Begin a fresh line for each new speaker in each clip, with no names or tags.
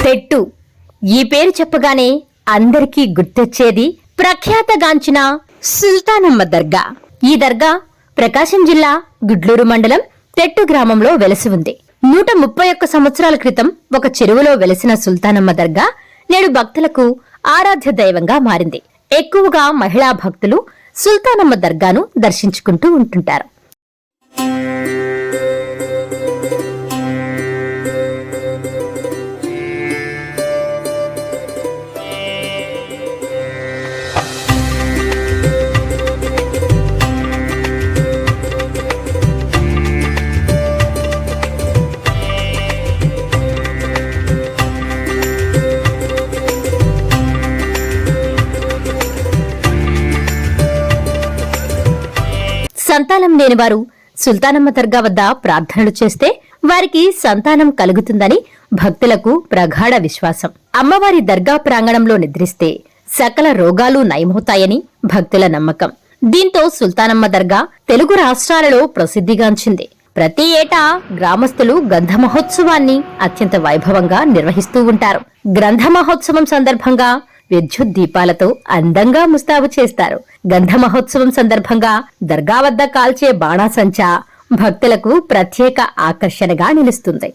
తెట్టు ఈ పేరు చెప్పగానే అందరికీ గుర్తొచ్చేది ప్రఖ్యాతగాంచిన సుల్తానమ్మ దర్గా. ఈ దర్గా ప్రకాశం జిల్లా గుడ్లూరు మండలం తెట్టు గ్రామంలో వెలసి ఉంది. 131 సంవత్సరాల క్రితం ఒక చెరువులో వెలసిన సుల్తానమ్మ దర్గా నేడు భక్తులకు ఆరాధ్య దైవంగా మారింది. ఎక్కువగా మహిళా భక్తులు సుల్తానమ్మ దర్గాను దర్శించుకుంటూ ఉంటుంటారు. సంతానం లేనివారు సుల్తానమ్మ దర్గా వద్ద ప్రార్థనలు చేస్తే వారికి సంతానం కలుగుతుందని భక్తులకు ప్రగాఢ విశ్వాసం. అమ్మవారి దర్గా ప్రాంగణంలో నిద్రిస్తే సకల రోగాలు నయమవుతాయని భక్తుల నమ్మకం. దీంతో సుల్తానమ్మ దర్గా తెలుగు రాష్ట్రాలలో ప్రసిద్ధిగాంచింది. ప్రతి ఏటా గ్రామస్తులు గంధ మహోత్సవాన్ని అత్యంత వైభవంగా నిర్వహిస్తూ ఉంటారు. గ్రంథ మహోత్సవం సందర్భంగా విద్యుత్ దీపాలతో అందంగా ముస్తాబు చేస్తారు. గంధ మహోత్సవం సందర్భంగా దర్గా వద్ద కాల్చే బాణాసంచా భక్తులకు ప్రత్యేక ఆకర్షణగా నిలుస్తుంది.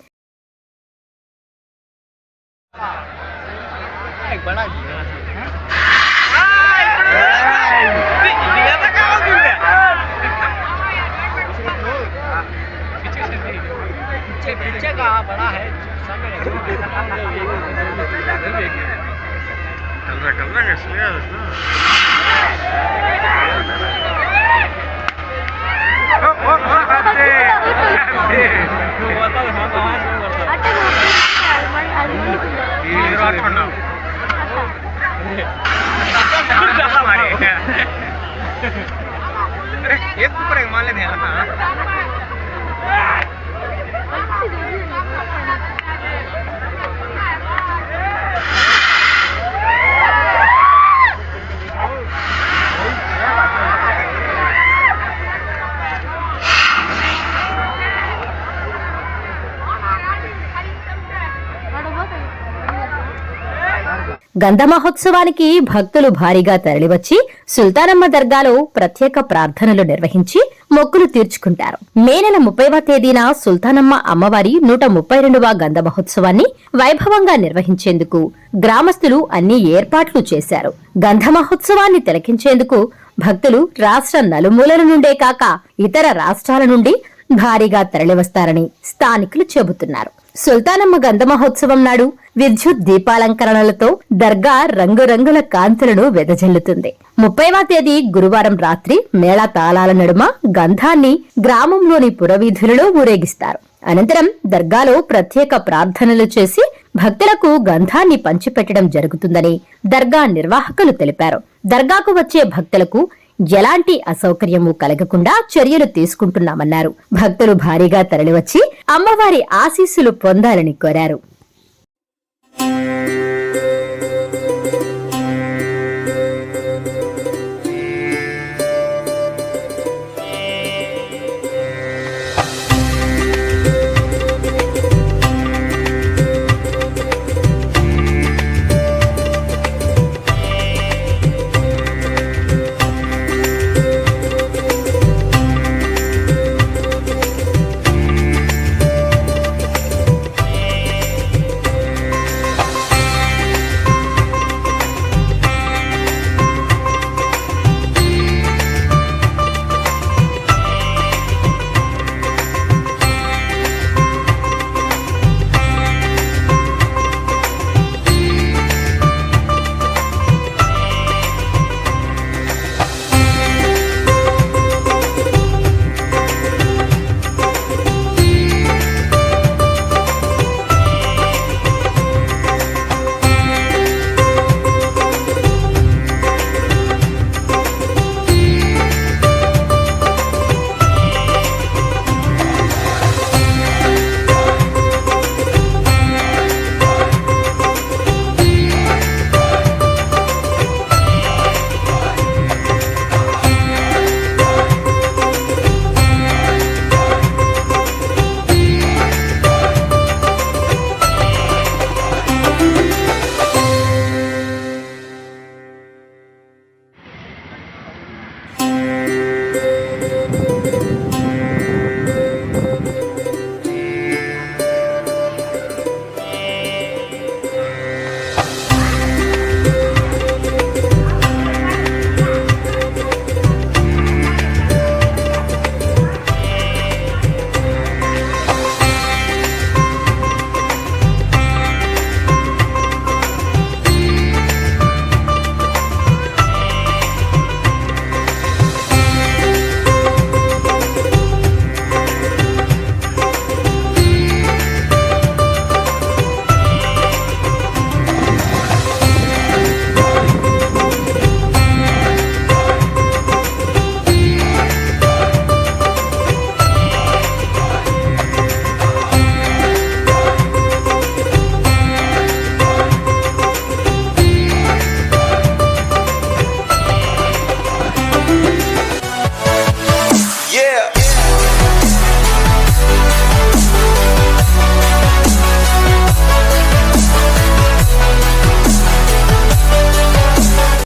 గంధ మహోత్సవానికి భక్తులు భారీగా తరలివచ్చి సుల్తానమ్మ దర్గాలో ప్రత్యేక ప్రార్థనలు నిర్వహించి మొక్కులు తీర్చుకుంటారు. మే నెల 30వ తేదీన సుల్తానమ్మ అమ్మవారి 132వ గంధ మహోత్సవాన్ని వైభవంగా నిర్వహించేందుకు గ్రామస్తులు అన్ని ఏర్పాట్లు చేశారు. గంధ మహోత్సవాన్ని తిలకించేందుకు భక్తులు రాష్ట్ర నలుమూలల నుండే కాక ఇతర రాష్ట్రాల నుండి భారీగా తరలివస్తారని స్థానికులు చెబుతున్నారు. సుల్తానమ్మ గంధ మహోత్సవం నాడు విద్యుత్ దీపాలంకరణలతో దర్గా రంగురంగుల కాంతులను వెదజల్లుతుంది. 30వ తేదీ గురువారం రాత్రి మేళ తాళాల నడుమ గంధాన్ని గ్రామంలోని పురవీధులలో ఊరేగిస్తారు. అనంతరం దర్గాలో ప్రత్యేక ప్రార్థనలు చేసి భక్తులకు గంధాన్ని పంచిపెట్టడం జరుగుతుందని దర్గా నిర్వాహకులు తెలిపారు. దర్గాకు వచ్చే భక్తులకు ఎలాంటి అసౌకర్యము కలగకుండా చర్యలు తీసుకుంటున్నామన్నారు. భక్తులు భారీగా తరలివచ్చి అమ్మవారి ఆశీస్సులు పొందాలని కోరారు.